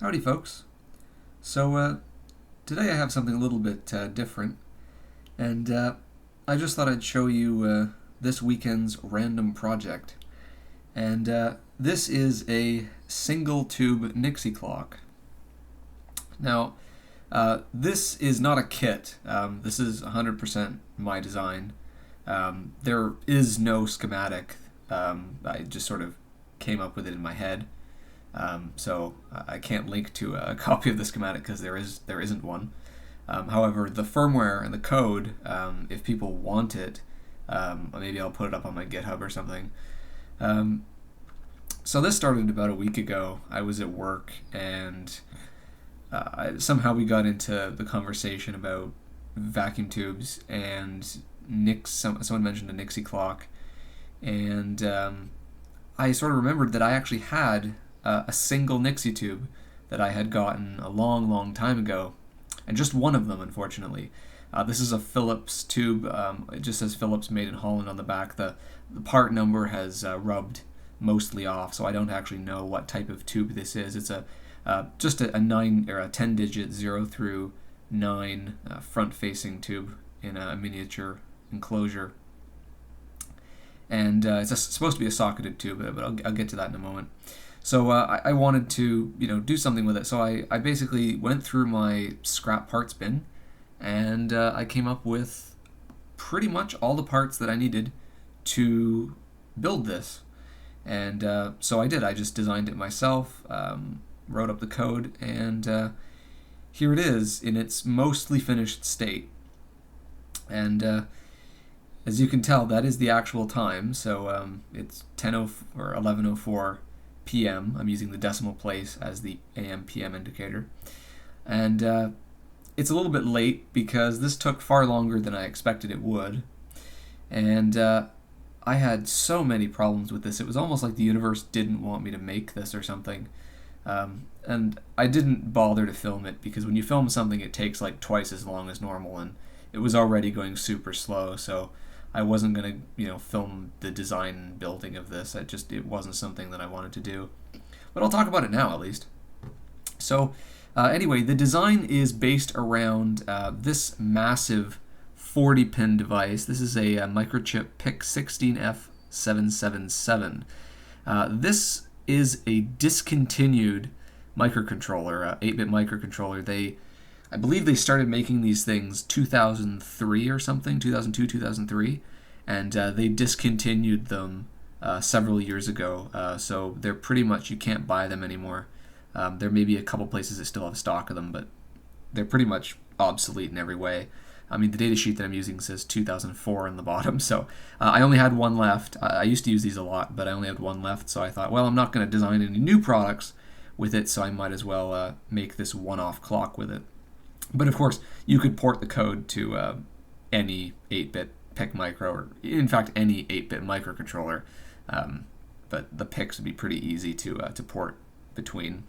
Howdy, folks. Today I have something a little bit different, and I just thought I'd show you this weekend's random project. And this is a single tube Nixie clock. Now, this is not a kit. This is 100% my design. There is no schematic. I just sort of came up with it in my head. So I can't link to a copy of the schematic because there isn't one. However, the firmware and the code, if people want it, maybe I'll put it up on my GitHub or something. So this started about a week ago. I was at work and somehow we got into the conversation about vacuum tubes and someone mentioned a Nixie clock, and I sort of remembered that I actually had a single Nixie tube that I had gotten a long, long time ago, and just one of them, unfortunately. This is a Philips tube. It just says Philips made in Holland on the back. The part number has rubbed mostly off, so I don't actually know what type of tube this is. It's just a 9 or a 10-digit 0 through 9 front-facing tube in a miniature enclosure. And it's supposed to be a socketed tube, but I'll get to that in a moment. So I wanted to do something with it. So I basically went through my scrap parts bin, and I came up with pretty much all the parts that I needed to build this. And so I did. I just designed it myself, wrote up the code, and here it is in its mostly finished state. And as you can tell, that is the actual time. So it's 10:04 or 11:04 p.m. I'm using the decimal place as the AM/PM indicator. And it's a little bit late because this took far longer than I expected it would. And I had so many problems with this. It was almost like the universe didn't want me to make this or something. And I didn't bother to film it because when you film something, it takes like twice as long as normal, and it was already going super slow. So I wasn't going to, film the design and building of this. It wasn't something that I wanted to do. But I'll talk about it now, at least. So anyway, the design is based around this massive 40-pin device. This is a microchip PIC16F777. This is a discontinued microcontroller, 8-bit microcontroller. I believe they started making these things 2003 or something, 2002, 2003, and they discontinued them several years ago. So they're pretty much, you can't buy them anymore. There may be a couple places that still have stock of them, but they're pretty much obsolete in every way. I mean, the datasheet that I'm using says 2004 on the bottom, so I only had one left. I used to use these a lot, but I only had one left, so I thought, well, I'm not going to design any new products with it, so I might as well make this one-off clock with it. But of course, you could port the code to any 8-bit PIC micro, or in fact, any 8-bit microcontroller, but the PICs would be pretty easy to port between.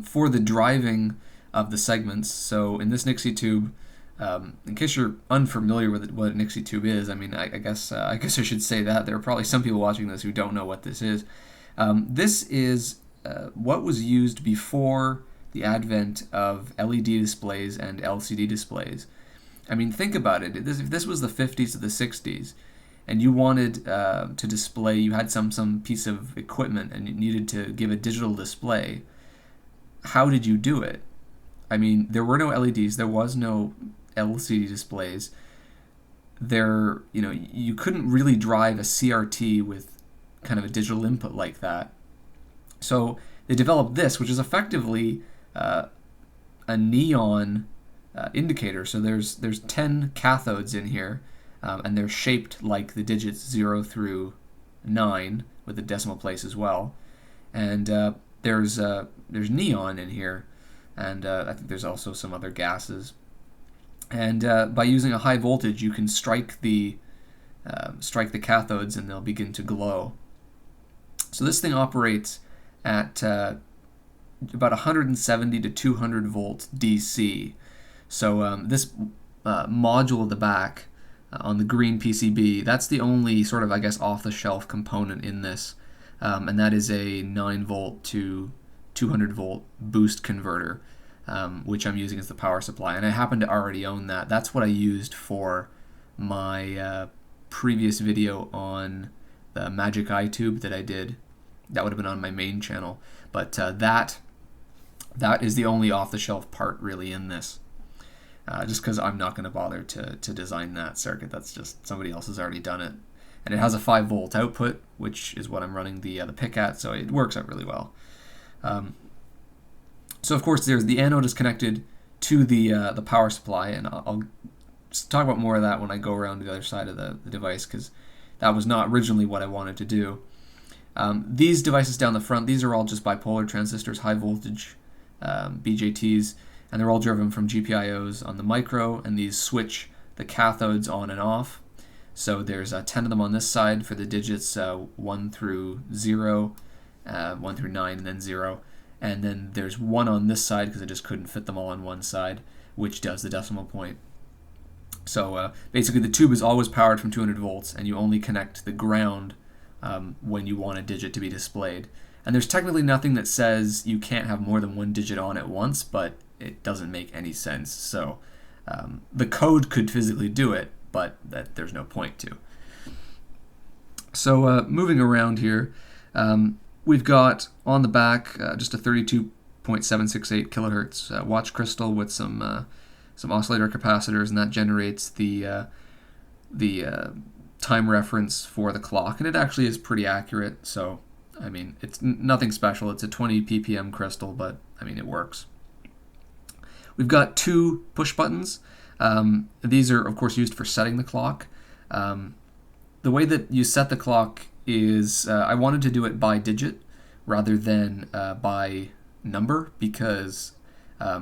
For the driving of the segments, so in this Nixie tube, in case you're unfamiliar with what a Nixie tube is, I mean, I guess I should say that there are probably some people watching this who don't know what this is. This is what was used before the advent of LED displays and LCD displays. I mean, think about it. If this was the 50s or the 60s, and you wanted to display, you had some piece of equipment and you needed to give a digital display, how did you do it? I mean, there were no LEDs, there was no LCD displays. You couldn't really drive a CRT with kind of a digital input like that. So they developed this, which is effectively a neon indicator. So there's 10 cathodes in here, and they're shaped like the digits 0 through 9 with the decimal place as well. And there's neon in here, and I think there's also some other gases. And by using a high voltage, you can strike the cathodes, and they'll begin to glow. So this thing operates at about 170 to 200 volts DC. So this module at the back on the green PCB, that's the only sort of, I guess, off-the-shelf component in this, and that is a 9 volt to 200 volt boost converter, which I'm using as the power supply, and I happen to already own that. That's what I used for my previous video on the Magic Eye tube that I did. That would have been on my main channel, but that is the only off-the-shelf part really in this. Just because I'm not going to bother to design that circuit. That's just somebody else has already done it. And it has a 5 volt output, which is what I'm running the pick at, so it works out really well. So of course there's the anode is connected to the power supply, and I'll talk about more of that when I go around to the other side of the device, because that was not originally what I wanted to do. These devices down the front, these are all just bipolar transistors, high voltage BJTs, and they're all driven from GPIOs on the micro, and these switch the cathodes on and off. So there's 10 of them on this side for the digits 1 through 0, 1 through 9, and then 0. And then there's one on this side because I just couldn't fit them all on one side, which does the decimal point. So basically the tube is always powered from 200 volts, and you only connect the ground when you want a digit to be displayed. And there's technically nothing that says you can't have more than one digit on at once, but it doesn't make any sense. So the code could physically do it, but there's no point to. So moving around here, we've got on the back just a 32.768 kilohertz watch crystal with some oscillator capacitors, and that generates the time reference for the clock, and it actually is pretty accurate. So I mean, it's nothing special. It's a 20 ppm crystal, but I mean, it works. We've got 2 push buttons. These are, of course, used for setting the clock. The way that you set the clock is, I wanted to do it by digit rather than by number, because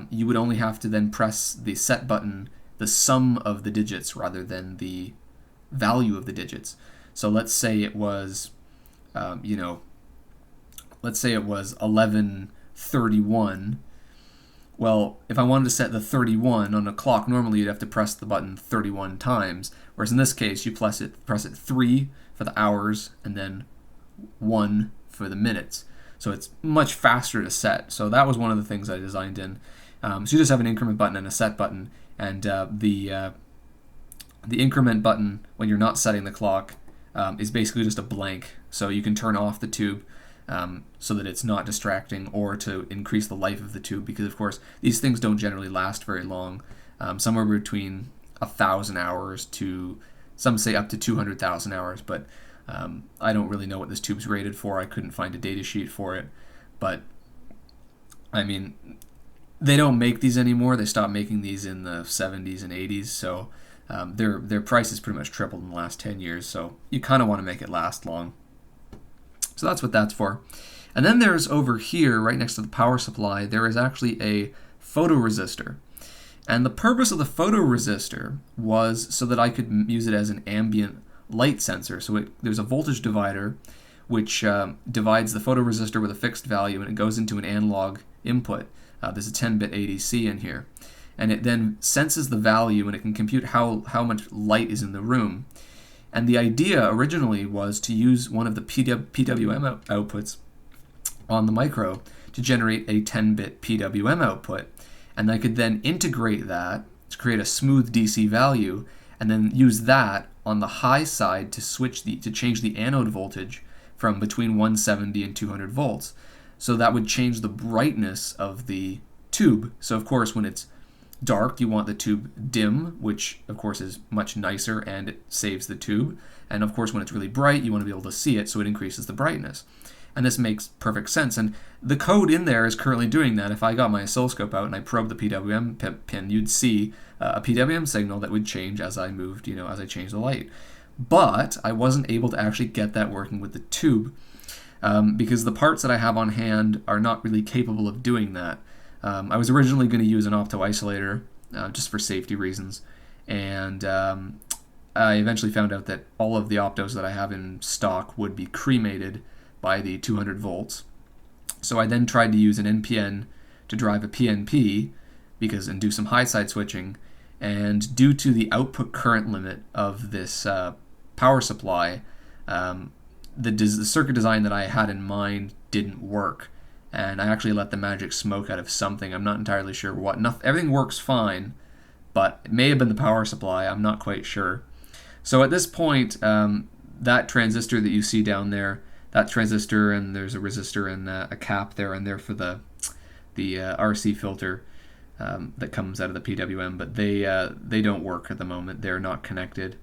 you would only have to then press the set button, the sum of the digits rather than the value of the digits. So let's say it was, let's say it was 11:31. Well, if I wanted to set the 31 on a clock, normally you'd have to press the button 31 times, whereas in this case you press it 3 for the hours and then 1 for the minutes. So it's much faster to set. So that was one of the things I designed in. So you just have an increment button and a set button, and the increment button, when you're not setting the clock, is basically just a blank. So you can turn off the tube so that it's not distracting, or to increase the life of the tube, because of course these things don't generally last very long, somewhere between 1,000 hours to, some say, up to 200,000 hours, but I don't really know what this tube's rated for. I couldn't find a data sheet for it, but I mean, they don't make these anymore. They stopped making these in the 70s and 80s, so their price has pretty much tripled in the last 10 years, so you kind of want to make it last long. So that's what that's for. And then there's over here, right next to the power supply, there is actually a photoresistor. And the purpose of the photoresistor was so that I could use it as an ambient light sensor. So there's a voltage divider which divides the photoresistor with a fixed value, and it goes into an analog input. There's a 10-bit ADC in here. And it then senses the value, and it can compute how much light is in the room. And the idea originally was to use one of the PWM outputs on the micro to generate a 10-bit PWM output. And I could then integrate that to create a smooth DC value, and then use that on the high side to change the anode voltage from between 170 and 200 volts. So that would change the brightness of the tube. So of course, when it's dark, you want the tube dim, which of course is much nicer and it saves the tube. And of course, when it's really bright, you want to be able to see it, so it increases the brightness. And this makes perfect sense. And the code in there is currently doing that. If I got my oscilloscope out and I probed the PWM pin, you'd see a PWM signal that would change as I moved, as I changed the light. But I wasn't able to actually get that working with the tube because the parts that I have on hand are not really capable of doing that. I was originally going to use an opto-isolator just for safety reasons, and I eventually found out that all of the optos that I have in stock would be cremated by the 200 volts. So I then tried to use an NPN to drive a PNP and do some high side switching, and due to the output current limit of this power supply, the circuit design that I had in mind didn't work. and I actually let the magic smoke out of something. I'm not entirely sure what. Everything works fine, but it may have been the power supply. I'm not quite sure. So at this point, that transistor that you see down there, that transistor, and there's a resistor and a cap there and there for the RC filter that comes out of the PWM, but they don't work at the moment. They're not connected.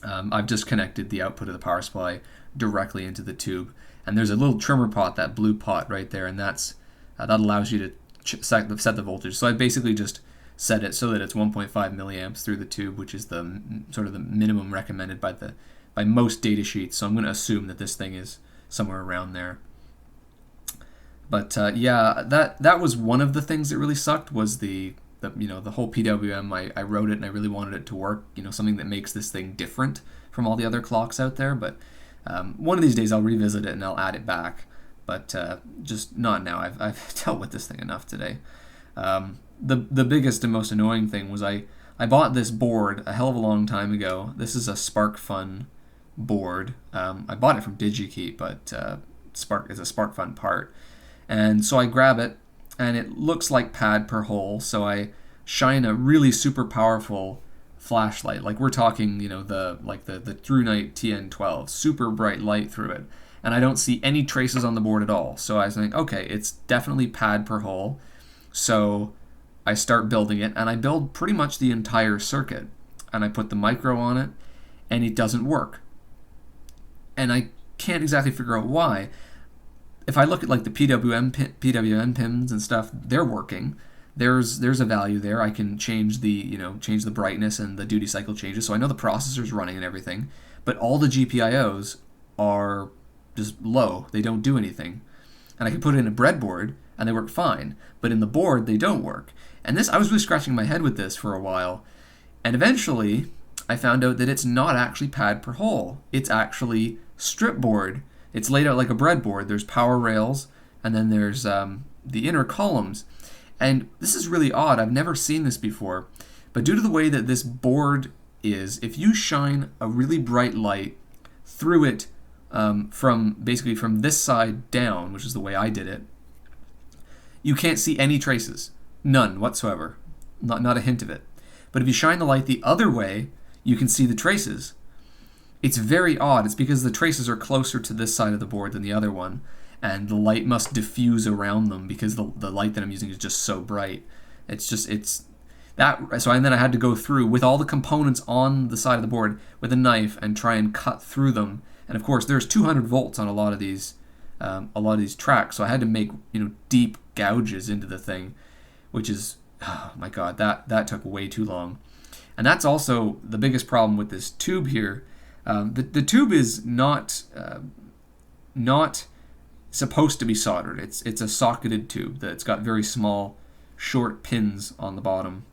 I've just connected the output of the power supply directly into the tube, and there's a little trimmer pot, that blue pot right there, and that allows you to set the voltage. So I basically just set it so that it's 1.5 milliamps through the tube, which is the sort of the minimum recommended by most data sheets. So I'm going to assume that this thing is somewhere around there. But yeah, that was one of the things that really sucked, was the whole PWM. I wrote it and I really wanted it to work. Something that makes this thing different from all the other clocks out there. But one of these days I'll revisit it and I'll add it back. But just not now. I've dealt with this thing enough today. The biggest and most annoying thing was I bought this board a hell of a long time ago. This is a SparkFun board. I bought it from DigiKey, but Spark is a SparkFun part. And so I grab it, and it looks like pad per hole. So I shine a really super powerful flashlight, like we're talking, the TrueNight TN12, super bright light through it, and I don't see any traces on the board at all. So I was thinking, okay, it's definitely pad per hole. So I start building it, and I build pretty much the entire circuit, and I put the micro on it, and it doesn't work. And I can't exactly figure out why. If I look at like the PWM pins and stuff, they're working. There's a value there. I can change the brightness and the duty cycle changes, so I know the processor's running and everything. But all the GPIOs are just low. They don't do anything. And I can put it in a breadboard and they work fine, but in the board they don't work. And I was really scratching my head with this for a while, and eventually I found out that it's not actually pad per hole. It's actually strip board. It's laid out like a breadboard. There's power rails, and then there's the inner columns. And this is really odd. I've never seen this before. But due to the way that this board is, if you shine a really bright light through it from this side down, which is the way I did it, you can't see any traces. None whatsoever. Not a hint of it. But if you shine the light the other way, you can see the traces. It's very odd. It's because the traces are closer to this side of the board than the other one, and the light must diffuse around them because the light that I'm using is just so bright. And then I had to go through with all the components on the side of the board with a knife and try and cut through them. And of course, there's 200 volts on a lot of these tracks, so I had to make deep gouges into the thing, which is, oh my god, that took way too long. And that's also the biggest problem with this tube here. The tube is not supposed to be soldered. It's a socketed tube that's got very small, short pins on the bottom.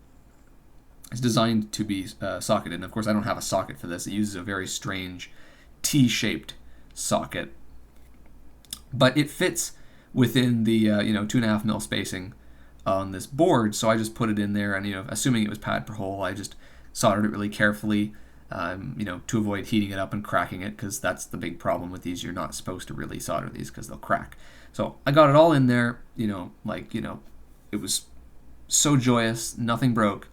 It's designed to be socketed, and of course I don't have a socket for this. It uses a very strange T-shaped socket, but it fits within the 2.5 mil spacing on this board. So I just put it in there, and assuming it was pad per hole, I just soldered it really carefully. To avoid heating it up and cracking it, because that's the big problem with these. You're not supposed to really solder these because they'll crack. So I got it all in there, it was so joyous, nothing broke.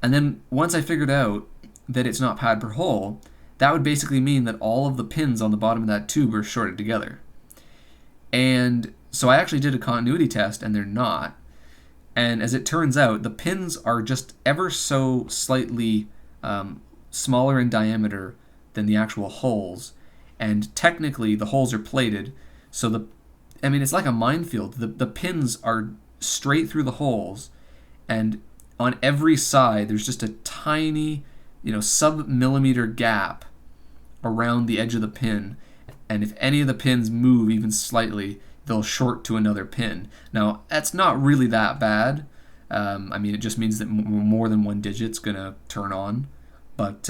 And then once I figured out that it's not pad per hole, that would basically mean that all of the pins on the bottom of that tube are shorted together. And so I actually did a continuity test, and they're not. And as it turns out, the pins are just ever so slightly smaller in diameter than the actual holes, and technically the holes are plated, so it's like a minefield. The pins are straight through the holes, and on every side there's just a tiny sub-millimeter gap around the edge of the pin, and if any of the pins move even slightly, they'll short to another pin. Now that's not really that bad. It just means that more than one digit's gonna turn on. But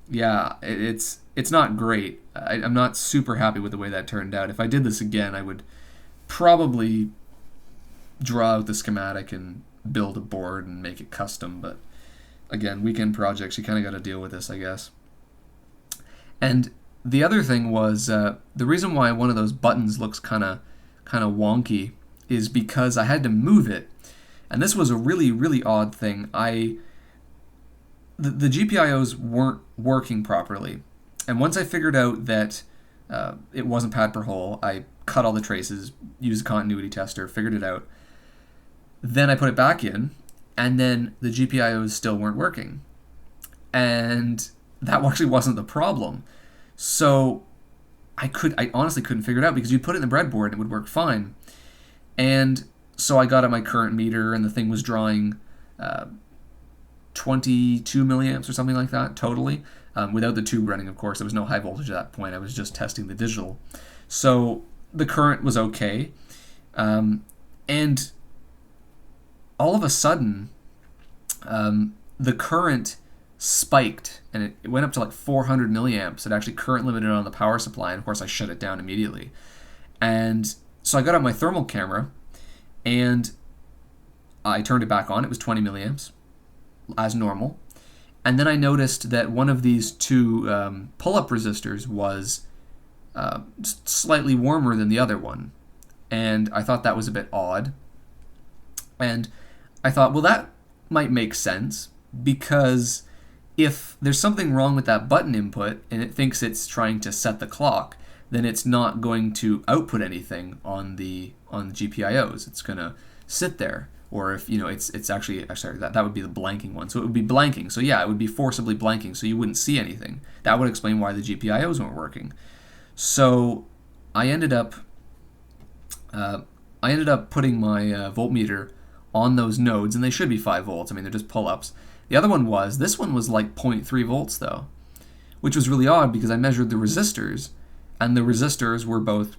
yeah, it's not great. I'm not super happy with the way that turned out. If I did this again, I would probably draw out the schematic and build a board and make it custom. But again, weekend projects, you kind of got to deal with this, I guess. And the other thing was the reason why one of those buttons looks kind of kind of wonky is because I had to move it. And this was a really, really odd thing. The GPIOs weren't working properly. And once I figured out that it wasn't pad per hole, I cut all the traces, used a continuity tester, figured it out. Then I put it back in, and then the GPIOs still weren't working. And that actually wasn't the problem. So I honestly couldn't figure it out, because you put it in the breadboard and it would work fine. And so I got out my current meter, and the thing was drawing 22 milliamps or something like that totally, without the tube running, of course. There was no high voltage at that point. I was just testing the digital. So the current was okay. And all of a sudden, the current spiked, and it went up to like 400 milliamps. It actually current limited on the power supply, and of course I shut it down immediately. And so I got out my thermal camera, and I turned it back on. It was 20 milliamps, as normal. And then I noticed that one of these two pull-up resistors was slightly warmer than the other one. And I thought that was a bit odd. And I thought, well, that might make sense, because if there's something wrong with that button input and it thinks it's trying to set the clock, then it's not going to output anything on the GPIOs. It's going to sit there. Or if, it's actually that would be the blanking one. So it would be blanking. So yeah, it would be forcibly blanking, so you wouldn't see anything. That would explain why the GPIOs weren't working. So I ended up putting my voltmeter on those nodes, and they should be 5 volts. I mean, they're just pull-ups. This one was like 0.3 volts though, which was really odd, because I measured the resistors, and the resistors were both,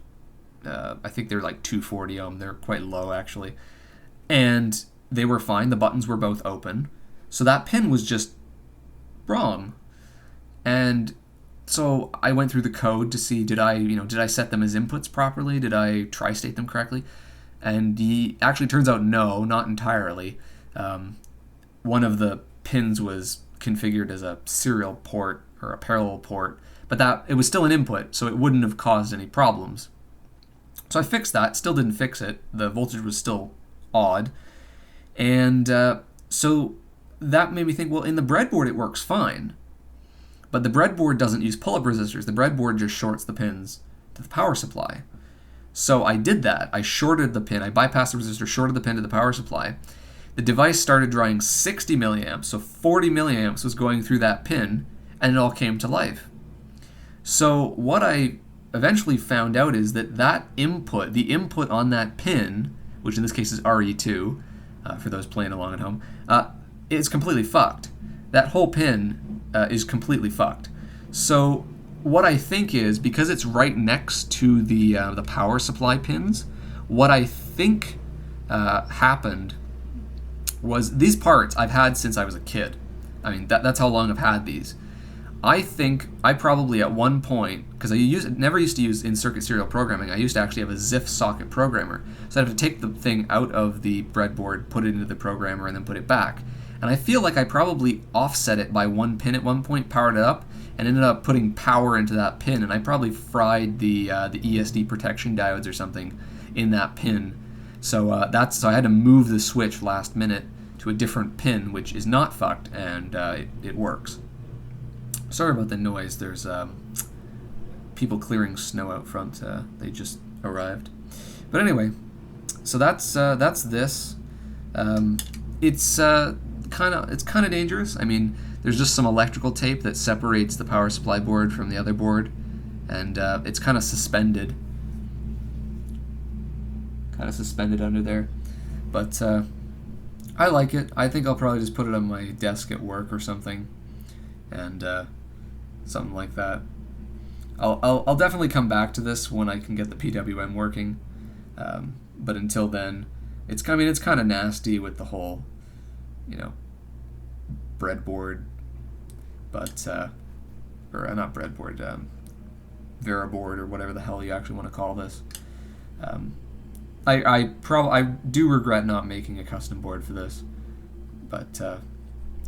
I think they're like 240 ohm. They're quite low actually. And they were fine. The buttons were both open. So that pin was just wrong. And so I went through the code to see, did I set them as inputs properly? Did I tri-state them correctly? And actually turns out no, not entirely. One of the pins was configured as a serial port or a parallel port, but it was still an input, so it wouldn't have caused any problems. So I fixed that, still didn't fix it. The voltage was still odd. And so that made me think, well, in the breadboard it works fine. But the breadboard doesn't use pull-up resistors. The breadboard just shorts the pins to the power supply. So I did that. I shorted the pin. I bypassed the resistor, shorted the pin to the power supply. The device started drawing 60 milliamps, so 40 milliamps was going through that pin, and it all came to life. So what I eventually found out is that input, the input on that pin, which in this case is RE2, for those playing along at home, is completely fucked. That whole pin is completely fucked. So what I think is, because it's right next to the power supply pins, what I think happened was, these parts I've had since I was a kid. I mean, that's how long I've had these. I think I probably at one point, because I never used to use in-circuit serial programming, I used to actually have a ZIF socket programmer. So I'd have to take the thing out of the breadboard, put it into the programmer, and then put it back. And I feel like I probably offset it by one pin at one point, powered it up, and ended up putting power into that pin. And I probably fried the ESD protection diodes or something in that pin. So I had to move the switch last minute to a different pin, which is not fucked, and it works. Sorry about the noise. There's people clearing snow out front. They just arrived. But anyway, so that's this. It's kind of dangerous. I mean, there's just some electrical tape that separates the power supply board from the other board, and it's kind of suspended. Under there. But I like it. I think I'll probably just put it on my desk at work or something, and something like that. I'll definitely come back to this when I can get the PWM working. But until then, it's kind of nasty with the whole, breadboard, but or not breadboard, Veriboard or whatever the hell you actually want to call this. I do regret not making a custom board for this, but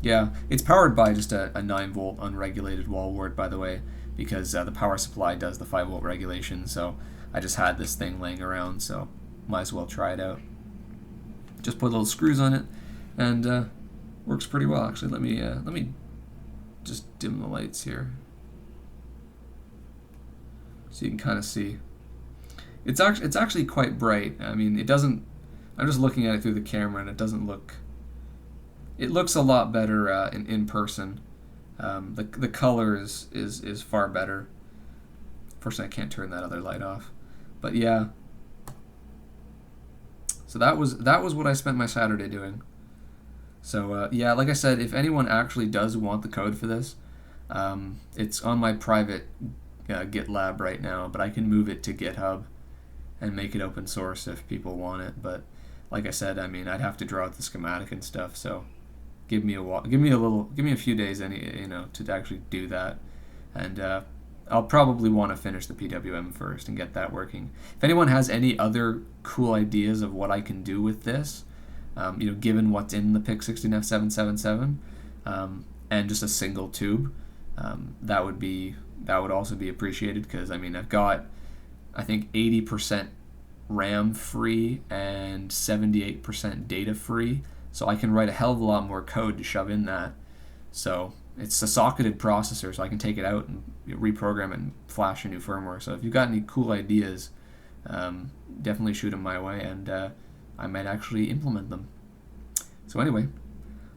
yeah, it's powered by just a 9-volt unregulated wall wart, by the way, because the power supply does the 5-volt regulation. So I just had this thing laying around, so might as well try it out. Just put little screws on it, and works pretty well actually. Let me just dim the lights here so you can kind of see. It's actually quite bright. I mean, it doesn't. I'm just looking at it through the camera, and it doesn't look. It looks a lot better in person. The color is far better. Unfortunately, I can't turn that other light off. But yeah. So that was what I spent my Saturday doing. So yeah, like I said, if anyone actually does want the code for this, it's on my private GitLab right now, but I can move it to GitHub and make it open source if people want it. But like I said, I mean, I'd have to draw out the schematic and stuff. So give me a few days, to actually do that, and I'll probably want to finish the PWM first and get that working. If anyone has any other cool ideas of what I can do with this, given what's in the PIC 16F777, and just a single tube, that would also be appreciated, because I mean, I've got, I think, 80% RAM free and 78% data free, so I can write a hell of a lot more code to shove in that. So it's a socketed processor, so I can take it out and reprogram it and flash a new firmware. So if you've got any cool ideas, definitely shoot them my way, and I might actually implement them. So anyway,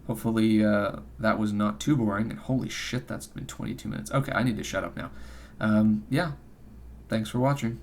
hopefully that was not too boring. And holy shit, that's been 22 minutes. Okay, I need to shut up now. Yeah, thanks for watching.